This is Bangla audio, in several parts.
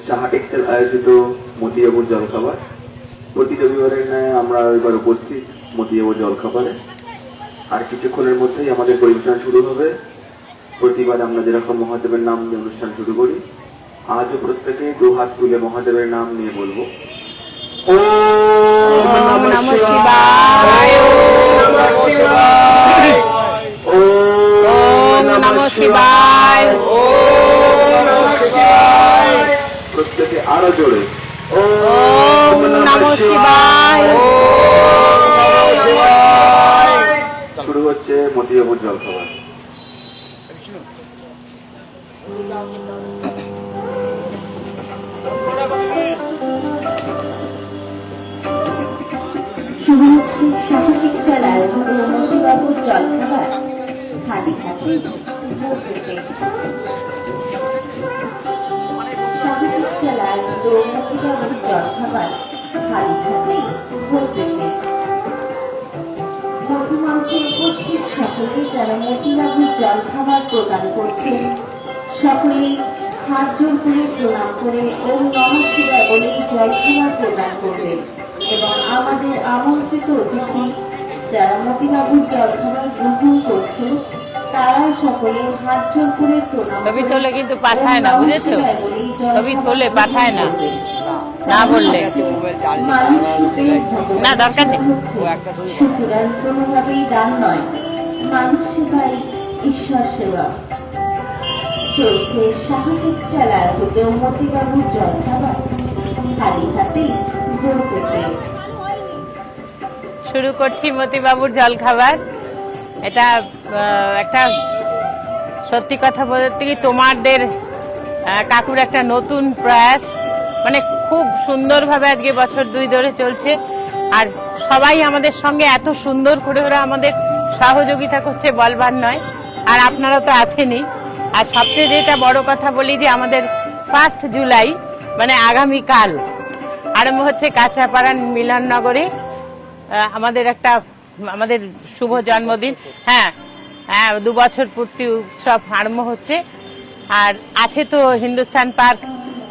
সাহা টেক্সটাইল আয়োজিত মতিবাবুর জলখাবার। প্রতি রবিবারের ন্যায় আমরা এবার উপস্থিত মতিবাবুর জলখাবারে। আর কিছুক্ষণের মধ্যেই আমাদের পরিবেশন শুরু হবে। প্রতিবার আমরা যেরকম মহাদেবের নাম নিয়ে অনুষ্ঠান শুরু করি, আজও প্রত্যেকে দু হাত তুলে মহাদেবের নাম নিয়ে বলবো ওম নমঃ শিবায়, ওম নমঃ শিবায়, ওম নমঃ শিবায়, ওম নমঃ শিবায়। প্রত্যেকে আরো জোরে ওম নমঃ শিবায়, ওম নমঃ শিবায়। শুরু হচ্ছে মতিবাবুর জলখাবার। শুরু হচ্ছে সাহা টেক্সটাইল আয়োজিত মতিবাবুর জলখাবার। খালি হাতে সাহা টেক্সটাইল আয়োজিত মতিবাবুর জলখাবার, খালি হাতে ভর্তি পেট। মধ্যমঞ্চে উপস্থিত সকলে যারা মতিবাবুর জলখাবার প্রদান করছেন, সকলেই হাত জোড় করে প্রণাম করে ওম নমঃ শিবায় বলে জলখাবার প্রদান করবেন। এবং আমাদের আমন্ত্রিত অতিথি যারা মতিবাবুর জলখাবার গ্রহণ করছেন, তারাও সকলে হাত জোড় করে প্রণাম ছবি তোলে কিন্তু পাঠায় না, বুঝেছো? ছবি তোলে পাঠায় না, না বললে না, দরকার নেই। সুতরাং কোনোভাবেই দান নয়, মানুষ সেবাই ঈশ্বর সেবা। চলছে সাহা টেক্সটাইল আয়োজিত মতিবাবুর জলখাবার, খালি হাতে ভর্তি পেট। শুরু করছি মতিবাবুর জলখাবার। এটা একটা সত্যি কথা বলতে কি, তোমাদের কাকুর একটা নতুন প্রয়াস, মানে খুব সুন্দরভাবে আজকে বছর 2 ধরে চলছে। আর সবাই আমাদের সঙ্গে এত সুন্দর করে ওরা আমাদের সহযোগিতা করছে বলবার নয়। আর আপনারা তো আছেনই। আর সবচেয়ে যেটা বড় কথা বলি যে আমাদের 1 জুলাই মানে আগামীকাল আরম্ভ হচ্ছে কাঁচরাপাড়া মিলননগরে আমাদের শুভ জন্মদিন। হ্যাঁ, 2 বছর পূর্তি উৎসব আরম্ভ হচ্ছে। আর আছে তো হিন্দুস্তান পার্ক,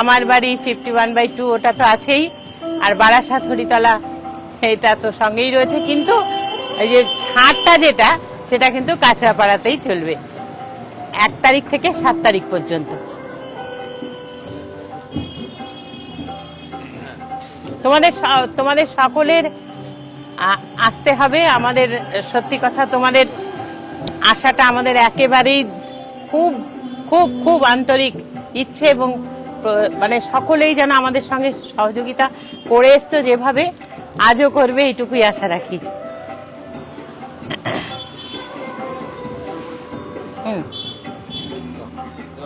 আমার বাড়ি 51/2, ওটা তো আছেই। আর বারাসাত হরিতলা, এটা তো সঙ্গেই রয়েছে। কিন্তু এই যে ছাড়টা যেটা, সেটা কিন্তু কাঁচরাপাড়াতেই চলবে 1 তারিখ থেকে 7 তারিখ পর্যন্ত। তোমাদের সকলের আসতে হবে। আমাদের সত্যি কথা, তোমাদের আশাটা আমাদের একেবারেই খুব খুব খুব আন্তরিক ইচ্ছে, এবং মানে সকলেই যেন আমাদের সঙ্গে সহযোগিতা করে এসছো যেভাবে, আজও করবে, এইটুকুই আশা রাখি।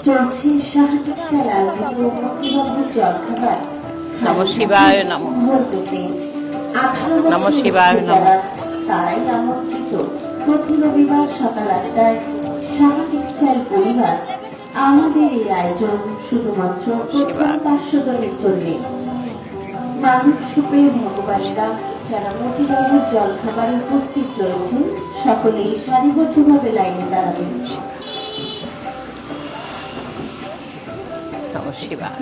চলছে সাহা টেক্সটাইল আয়োজিত মতিবাবুর জলখাবার, নমঃ শিবায় নমঃ। 18 নমঃ বছর শিবায় নমঃ। যারা, তারাই আমন্ত্রিত প্রতি রবিবার সকাল 8টায় সাহা টেক্সটাইল পরিবার। আমাদের এই আয়োজন শুধুমাত্র প্রথম 500 জনের জন্য। মানুষ রূপে ভগবানেরা যারা মতিবাবুর জলখাবারে উপস্থিত রয়েছেন, সকলেই সারিবদ্ধভাবে লাইনে দাঁড়াবেন।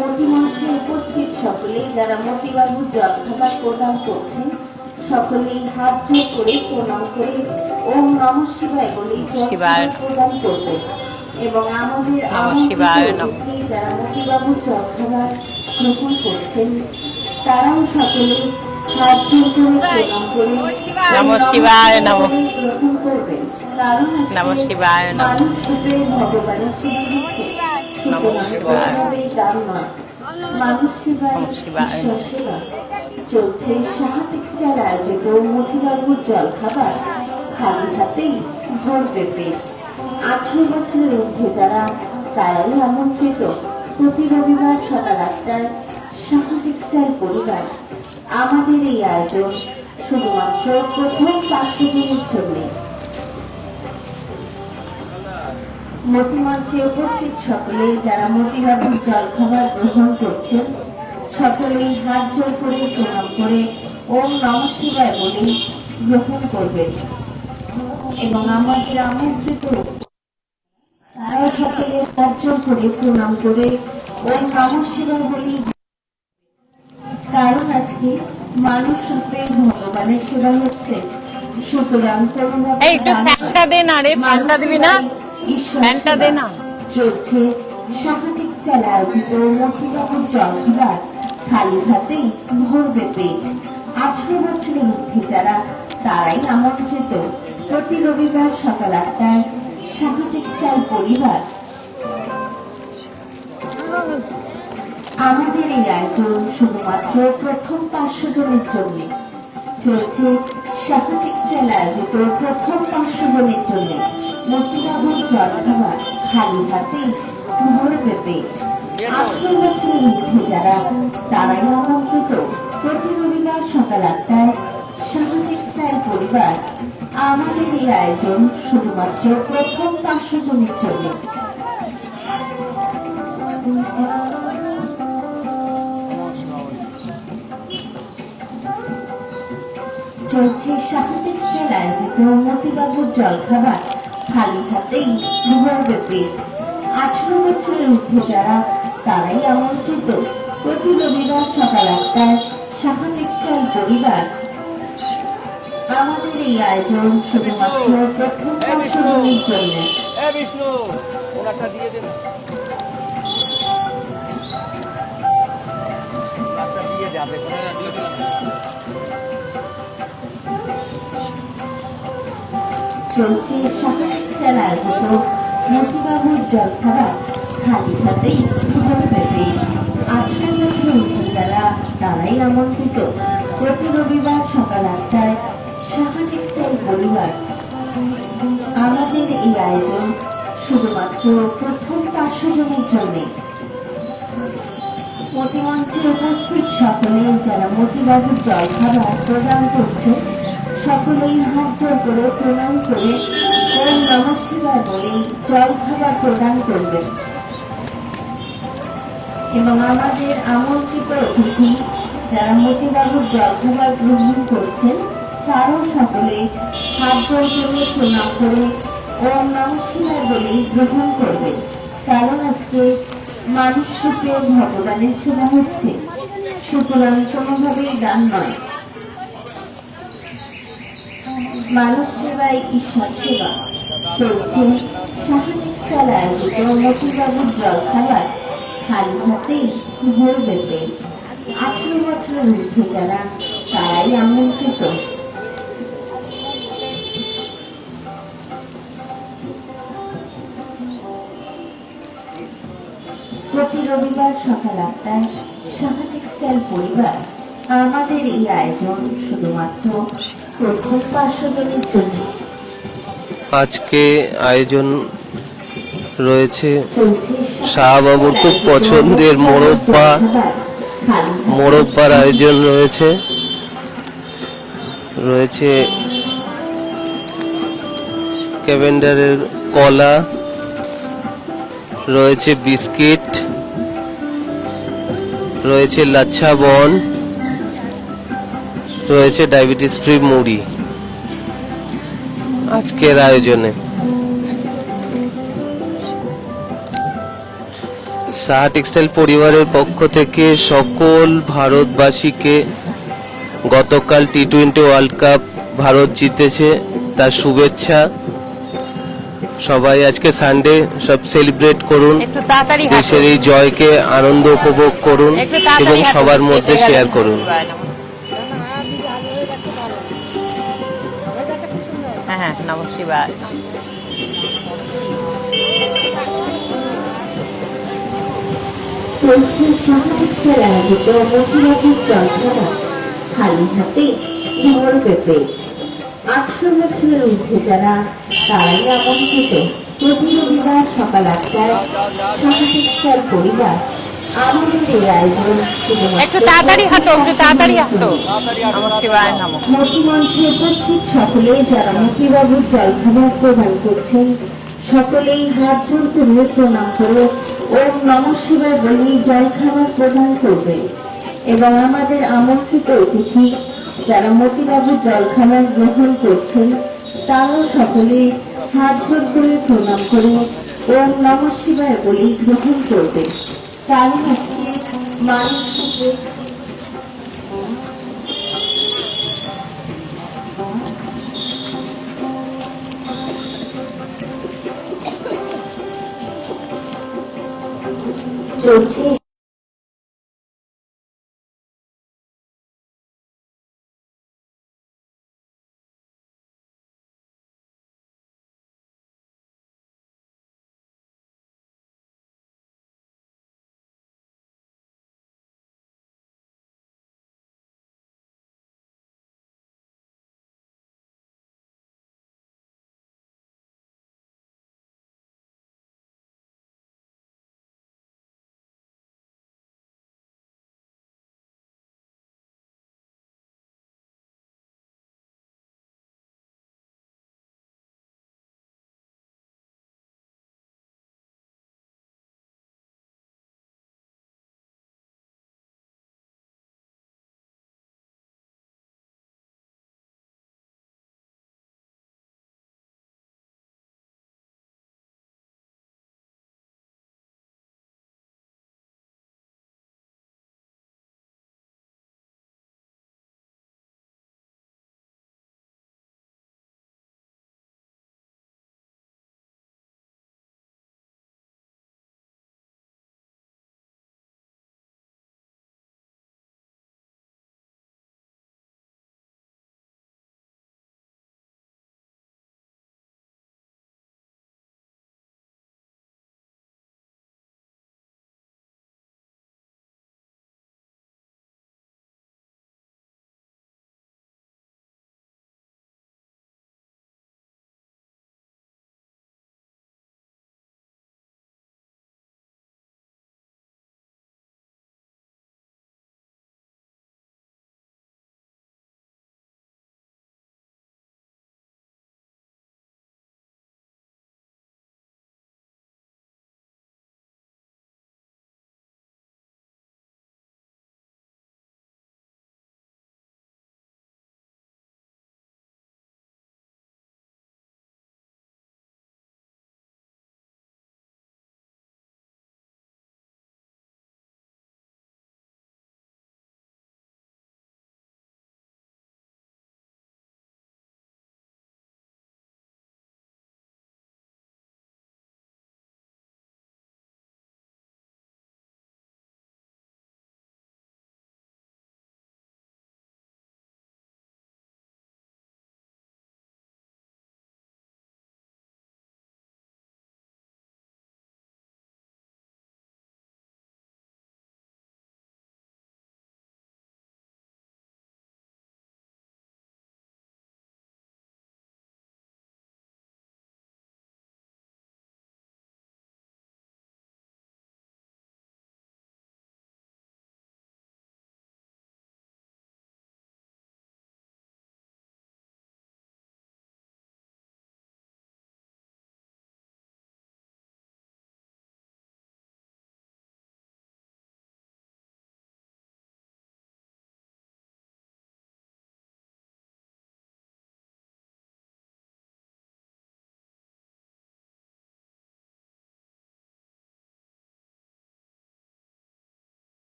মতিমঞ্চে উপস্থিত সকলেই যারা মতিবাবুর জলখাবার প্রদান করছেন, সকলেই হাত জোড় করে প্রণাম করে ওম নমঃ শিবায় বলে জলখাবার প্রদান করবেন। এবং আমাদের আমন্ত্রিত অতিথি যারা মতিবাবুর জলখাবার গ্রহণ করছেন, তারাও সকলে হাত জোড় করে প্রণাম করে নমঃ শিবায় নমঃ গ্রহণ করবেন। কারণ নমঃ শিবায় নমঃ। মানুষ রূপে ভগবানের সেবা হচ্ছে, মানুষ সেবায় ঈশ্বর সেবা। চলছে সাহা টেক্সটাইল আয়োজিত মতিবাবুর জলখাবার, খালি হাতেই ভরবে পেট। 18 বছরের ঊর্ধ্বে যারা, তারাই আমন্ত্রিত প্রতি রবিবার সকাল 8টায় সাহা টেক্সটাইল পরিবার। আমাদের এই আয়োজন শুধুমাত্র প্রথম 500 জনের জন্য। মতিমঞ্চে উপস্থিত সকলে যারা মতিবাবুর জলখাবার গ্রহণ করছেন, সকলেই হাত জোড় করে প্রণাম করে ওম নমঃ শিবায় বলে গ্রহণ করবেন। এবং আমাদের আমন্ত্রিত তারাও সকলে হাত জোড় করে প্রণাম করে ওম নমঃ শিবায় বলি, কারণ আজকে মানুষ রূপে ভগবানের সেবা হচ্ছে। সুতরাং করুণা এই একটু ফ্যানটা দে না রে, ফ্যানটা দিবি না? ফ্যানটা দে না। চলছে সাহা টেক্সটাইল আয়োজিত মতিবাবুর জলখাবার খালি হাতেই ভরবে পেট। 18 বছরের ঊর্ধ্বে যারা তারাই আমন্ত্রিত। প্রতি রবিবার সকাল 8টায় সাহা টেক্সটাইল পরিবার। আমাদের এই আয়োজন শুধুমাত্র প্রথম 500 জনের জন্য চলছে। সাহা টেক্সটাইল আয়োজিত প্রথম 500 জনের জন্য মতিবাবুর জলখাবার খালি হাতেই ভরবে পেট। 18 বছরের ঊর্ধ্বে যারা তারাই আমন্ত্রিত। প্রতি রবিবার সকাল 8টায় সাহা টেক্সটাইল পরিবার। আমাদের এই আয়োজন শুধুমাত্র প্রথম 500 জনের জন্য। চলছে সাহা টেক্সটাইল আয়োজিত মতিবাবুর জলখাবার খালি হাতেই ভরবে পেট। 18 বছরের ঊর্ধ্বে যারা তারাই আমন্ত্রিত। প্রতি রবিবার সকাল 8টায় সাহা টেক্সটাইল পরিবার। আমাদের এই আয়োজন শুধুমাত্র প্রথম 500 জনের জন্য। চলছে সাহা টেক্সটাইল আয়োজিত মতিবাবুর জলখাবার খালি হাতেই ভরবে পেট। 18 বছরের ঊর্ধ্বে যারা তারাই আমন্ত্রিত। প্রতি রবিবার সকাল 8টায় সাহা টেক্সটাইল পরিবার। আমাদের এই আয়োজন শুধুমাত্র প্রথম 500 জনের জন্য। মতিমঞ্চে উপস্থিত সকলে যারা মতিবাবুর জলখাবার প্রদান করছে সকলেই হাত জোর করে প্রণাম করে ওম নমঃ শিবায় বলে জলখাবার প্রদান করবেন। এবং আমাদের আমন্ত্রিত অতিথি যারা মতিবাবুর জলখাবার গ্রহণ করছেন তারও সকলে হাত জোর করে প্রণাম করে ওম নমঃ শিবায় বলে গ্রহণ করবেন। কারণ আজকে মানুষ রূপে ভগবানের সেবা হচ্ছে। সুতরাং কোনোভাবেই দান নয়। মানুষ সেবাই ঈশ্বর সেবা। চলছে সাহা টেক্সটাইল আয়োজিত মতিবাবুর জলখাবার খালি হাতেই ভরবে পেট। 18 বছরের ঊর্ধ্বে যারা তারাই আমন্ত্রিত। প্রতি রবিবার সকাল 8টায় সাহা টেক্সটাইল পরিবার। আমাদের এই আয়োজন শুধুমাত্র প্রথম 500 জনের জন্য। আজকে আয়োজন রয়েছে চলছে শাহবাবুর খুব পছন্দের মোরব্বার আয়োজন রয়েছে। রয়েছে ক্যাভেন্ডারের কলা, রয়েছে বিস্কিট, রয়েছে লাচ্ছা বন, রয়েছে ডায়াবেটিস ফ্রি মুড়ি আজকের আয়োজনে। সাহা টেক্সটাইল পরিবারের পক্ষ থেকে সকল ভারতবাসীকে গতকাল টি20 ওয়ার্ল্ড কাপ ভারত জিতেছে তার শুভেচ্ছা। সবাই আজকে সানডে সব সেলিব্রেট করুন, একটু তাড়াতাড়ি হাঁটো। দেশের এই জয়কে আনন্দ উপভোগ করুন একটু তাড়াতাড়ি এবং হাঁটো। সবার মধ্যে শেয়ার করুন। হ্যাঁ হ্যাঁ, নমঃ শিবায়। চলছে সাহা টেক্সটাইল আয়োজিত মতিবাবুর জলখাবার খালি হাতে ভরবে পেট। 18 বছরের ঊর্ধ্বে যারা তারাই আমন্ত্রিত। প্রতি রবিবার সকাল 8টায় সাহা টেক্সটাইল পরিবার। আমাদের এই আয়োজন একটু তাড়াতাড়ি হাঁটো, একটু তাড়াতাড়ি হাঁটো। নমঃ শিবায় নমঃ। মতিমঞ্চে উপস্থিত সকলে যারা মতিবাবুর জলখাবার প্রদান করছেন সকলেই হাত জোর করে প্রণাম করে ওম নমঃ শিবায় বলে জলখাবার প্রদান করবে। এবং আমাদের আমন্ত্রিত অতিথি যারা মতিবাবুর জলখাবার গ্রহণ করছেন তারাও সকলে হাত জোর করে প্রণাম করে ওম নমঃ শিবায় বলে গ্রহণ করবে। তারই আজকে মানুষ চলছে